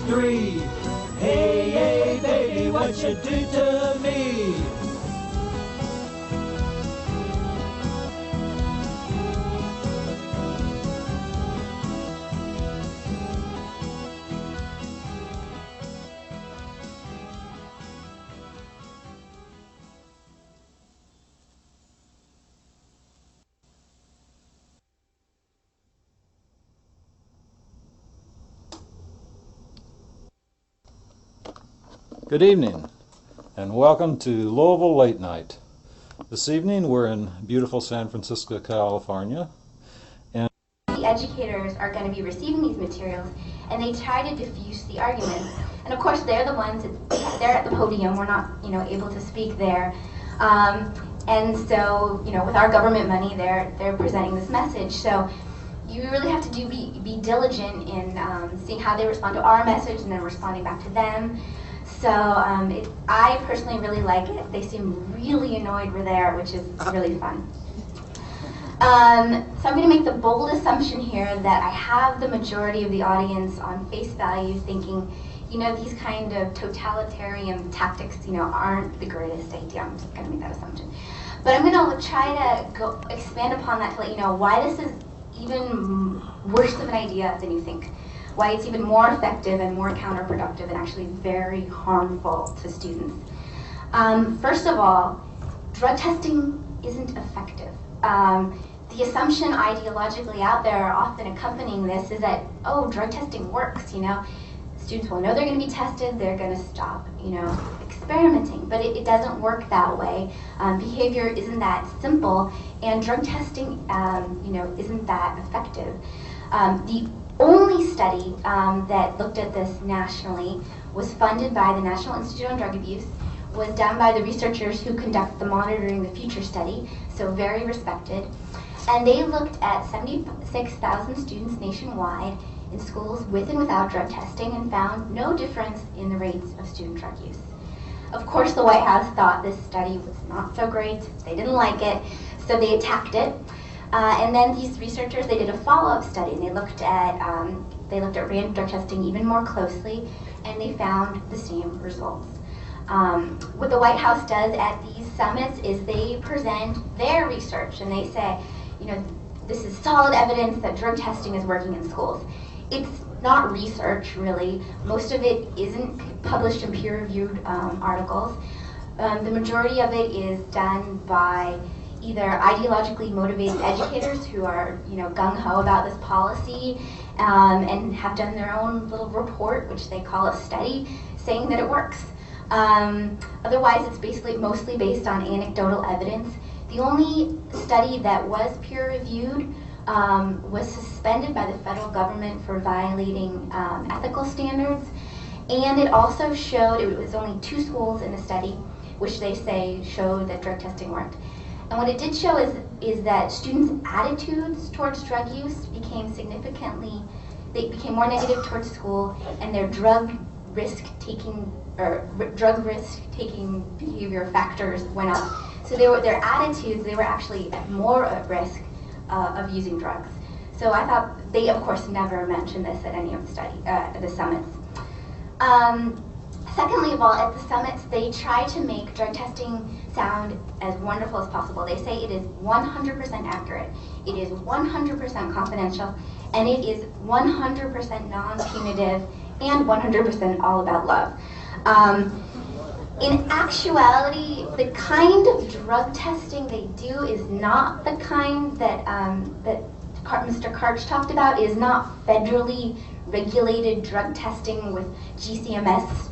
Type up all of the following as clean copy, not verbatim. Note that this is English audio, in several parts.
3. Hey, hey, baby, what you do to me? Good evening, and welcome to Louisville Late Night. This evening we're in beautiful San Francisco, California. The educators are going to be receiving these materials, and they try to diffuse the arguments. And of course, they're the ones they're at the podium. We're not, able to speak there. And so, with our government money, they're presenting this message. So you really have to be diligent in seeing how they respond to our message and then responding back to them. So I personally really like it. They seem really annoyed we're there, which is really fun. So I'm going to make the bold assumption here that I have the majority of the audience on face value thinking, these kind of totalitarian tactics, aren't the greatest idea. I'm just going to make that assumption. But I'm going to try to expand upon that to let you know why this is even worse of an idea than you think. Why it's even more effective and more counterproductive and actually very harmful to students. First of all, drug testing isn't effective. The assumption ideologically out there often accompanying this is that, drug testing works, Students will know they're going to be tested, they're going to stop, experimenting. But it doesn't work that way. Behavior isn't that simple, and drug testing, isn't that effective. The only study that looked at this nationally was funded by the National Institute on Drug Abuse, was done by the researchers who conduct the Monitoring the Future study, so very respected. And they looked at 76,000 students nationwide in schools with and without drug testing and found no difference in the rates of student drug use. Of course, the White House thought this study was not so great. They didn't like it, so they attacked it. And then these researchers, they did a follow-up study, and they looked at random drug testing even more closely, and they found the same results. What the White House does at these summits is they present their research, and they say, this is solid evidence that drug testing is working in schools. It's not research, really. Most of it isn't published in peer-reviewed articles. The majority of it is done by either ideologically motivated educators who are, gung-ho about this policy and have done their own little report, which they call a study, saying that it works. Otherwise, it's mostly based on anecdotal evidence. The only study that was peer-reviewed was suspended by the federal government for violating ethical standards, and it also showed, it was only 2 schools in the study, which they say showed that drug testing worked. And what it did show is that students' attitudes towards drug use became more negative towards school, and their drug risk-taking behavior factors went up. So their attitudes, they were actually more at risk of using drugs. So I thought, they of course never mentioned this at any of the summits. Secondly of all, at the summits, they try to make drug testing sound as wonderful as possible. They say it is 100% accurate, it is 100% confidential, and it is 100% non-punitive, and 100% all about love. In actuality, the kind of drug testing they do is not the kind that Mr. Karch talked about. It is not federally regulated drug testing with GCMS,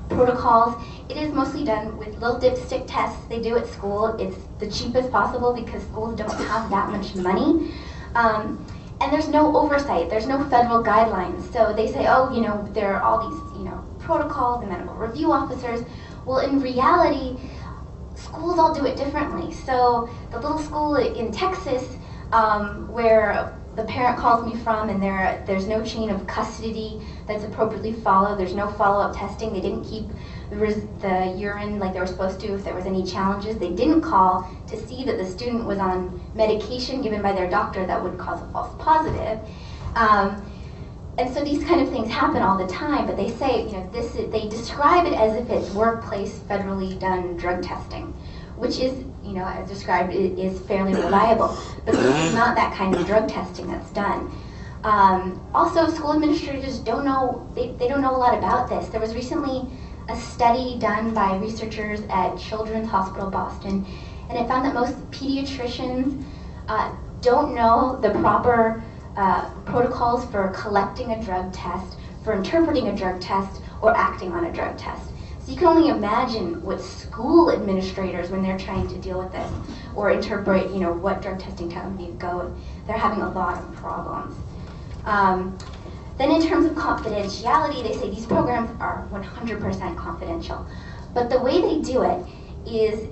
protocols. It is mostly done with little dipstick tests they do at school. It's the cheapest possible because schools don't have that much money. And there's no oversight, there's no federal guidelines. So they say, there are all these, protocols and medical review officers. Well, in reality, schools all do it differently. So the little school in Texas, where the parent calls me from, and there's no chain of custody that's appropriately followed, there's no follow-up testing, they didn't keep the urine like they were supposed to if there was any challenges. They didn't call to see that the student was on medication given by their doctor that would cause a false positive. And so these kind of things happen all the time, but they say, they describe it as if it's workplace federally done drug testing, which is, as described, is fairly reliable. But this is not that kind of drug testing that's done. Also, school administrators don't know, they don't know a lot about this. There was recently a study done by researchers at Children's Hospital Boston, and it found that most pediatricians don't know the proper protocols for collecting a drug test, for interpreting a drug test, or acting on a drug test. So you can only imagine what school administrators, when they're trying to deal with this, or interpret, what drug testing technique go, they're having a lot of problems. Then in terms of confidentiality, they say these programs are 100% confidential. But the way they do it is